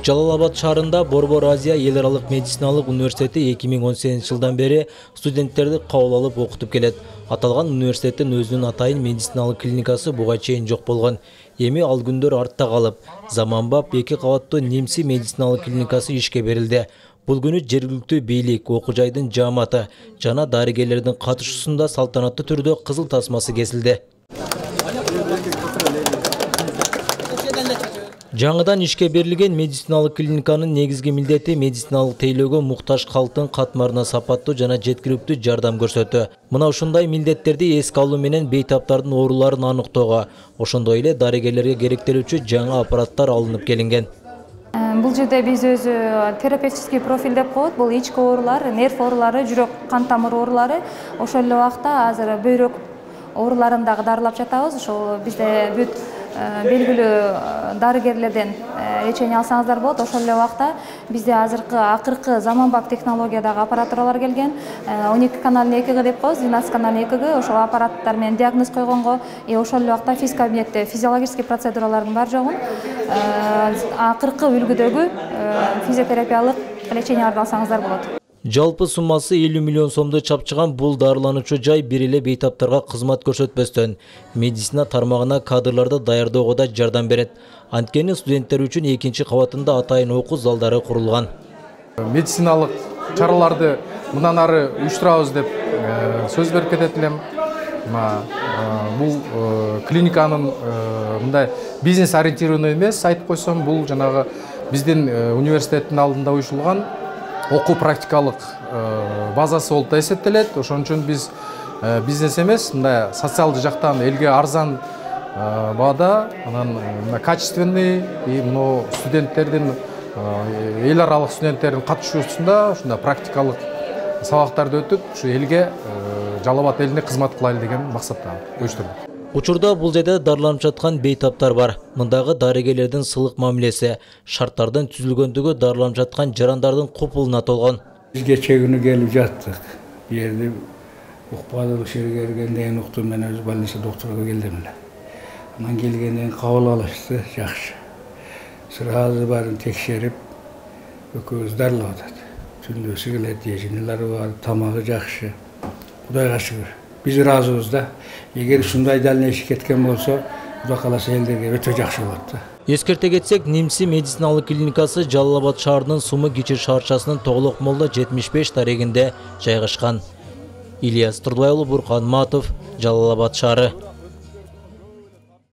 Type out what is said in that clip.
Жалал-Абад шаарында Борбор Азия эл аралык медициналык университети 2018-жылдан бери студенттерди кабыл алып окутуп келет. Аталган университеттин өзүнүн атайын медициналык клиникасы буга чейин жок болгон. Эми ал күндөр артта калып, заманбап 2 кабаттуу немси медициналык клиникасы ишке берилди. Бул күнү жергиликтүү бийлик, окуу жайдын жааматы жана дарыгерлердин катышуусунда салтанаттуу түрдө кызыл тасмасы кесилди. Жаңыдан ишке берилген медициналык клиниканын негизги милдети медициналык тейлөөгө муктаж калктын катмарына сапаттуу жана жеткиликтүү жардам көрсөтүү. Мына ушундай милдеттерди эске алуу менен бейтаптардын ооруларын аныктоого, ошондой эле дарыгерлерге керектелүүчү жаңа аппараттар алынып келинген. Бул жерде биз өзү терапевтический профиль деп коет. Бул ички оорулар, нерв оорулары, жүрөк, кан тамыр оорулары, ошол эле убакта азыр бөйрөк ооруларын дагы дарылап жатабыз. Ошол бизде бүт белгилүү дарыгерлерден лечение алсаңыздар болот. Ошол эле убакта бизде акыркы заманбап технологиядагы аппаратуралар келген. 12 каналный ЭКГ деп коебуз, 12 каналный ЭКГ. Ошол аппараттар менен диагноз койгонго, ошол эле убакта физ кабинетте физиологический процедуралардын бар жогун акыркы үлгүдөгү физиотерапиялык леченияларды алсаңыздар болот. Жалпы суммасы 50 миллион сомду чапчыган бул дарылануучу жай бир эле бейтаптарга кызмат көрсөтпөстөн медицина тармагына кадрларды даярдоого да жардам берет. Анткени студенттер үчүн экинчи кабатында атайын окуу залдары курулган. Медициналык чараларды мындан ары уюштурабыз деп сөз берип кетет элем. Бул клиниканын мындай бизнес ориентированный эмес, айтып койсом, бул жанагы биздин университеттин алдында уюшулган окуу практикалык базасы болуп да эсептелет. Ошон үчүн биз бизнес эмес, мындай социалдык жактан элге арзан баада, анан качественный мына студенттердин эл аралык студенттердин катышуусунда ушундай практикалык сабактарды өтүп, ушу элге Жалал-Абад элине кызмат кылайлы деген максатта уюштурдук. Учурда бул жерде дарыланып жаткан бейтаптар бар. Мындагы дарыгерлердин сылык мамилеси, шарттардын түзүлгөндүгү дарыланып жаткан жарандардын купулуна толгон. Биз кече күнү келип жаттык. Бу жерде укпады, ушул жерге келгенден кийин уктум, мен өз больница докторго келдим эле. Анан келгенден кийин кабыл алышты, жакшы. Сразу баарын текшерип, экөөбүз дарылап атат. Түндөсү келет, жежинелери бар, тамагы жакшы. Кудайга шүгүр. Биз ыраазыбыз да. Эгер ушундай дальнейший кеткен болсо, Кудай кааласа элдерге өтө жакшы болот да. Эскерте кетсек, Немси медициналык клиникасы Жалал-Абад шаарынын Сумы-Кичи шаарчасынын Тоголок Молда 75 тарегинде жайгашкан. Ильяс Турдубай уулу, Буркан Матов, Жалал-Абад шаары.